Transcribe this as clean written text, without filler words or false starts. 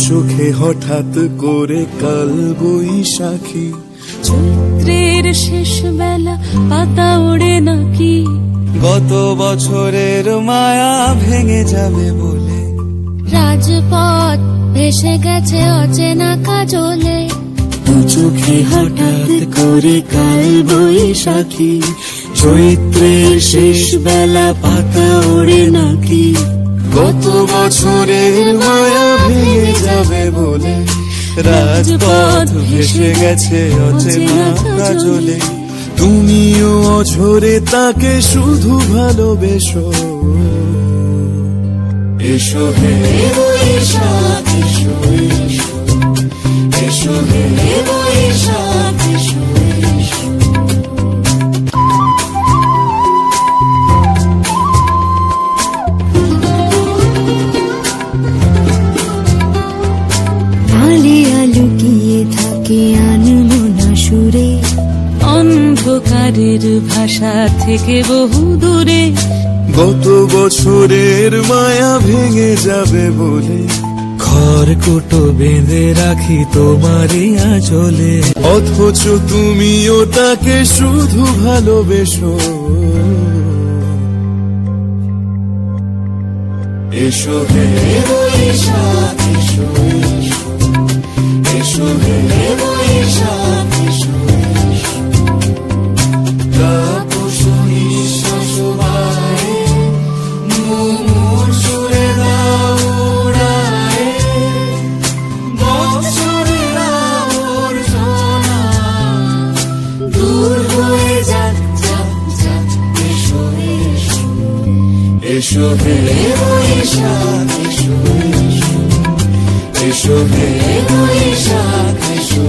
চোখে হঠাৎ করে কাল বৈশাখী, চৈত্রের শেষ বেলা পাতা ওড়ে নাকি, গত বছরের মায়া ভেঙে যাবে বলে, রাজপথ ভেসে গেছে অচেনা কাজলে, দু চোখে হঠাৎ করে কাল বৈশাখী, চৈত্রের শেষ বেলা পাতা ওড়ে নাকি, গত বছরের মায়া ভেঙে যাবে বলে, রাজপথ ভেসে গেছে অচেনা কাজলে। তুমিও অঝরে তাকে শুধু ভালোবেসো, এসো হে বৈশাখ এসো, এসো হে বৈশাখ এসো। আলিয়া লুকিয়ে থাকে আনমনা সুরে, অন্ধকারের ভাষা থেকে বহু দূরে, গত বছরের মায়া ভেঙে যাবে বলে, খড়কুটো বেঁধে রাখি তোমারই আঁচলে, অথচ তুমিও তাকে শুধু ভালোবেসো, এসো হে বৈশাখ এসো, এসো হে বৈশাখ এসো। এসো হে বৈশাখ এসো, এসো হে বৈশাখ এসো।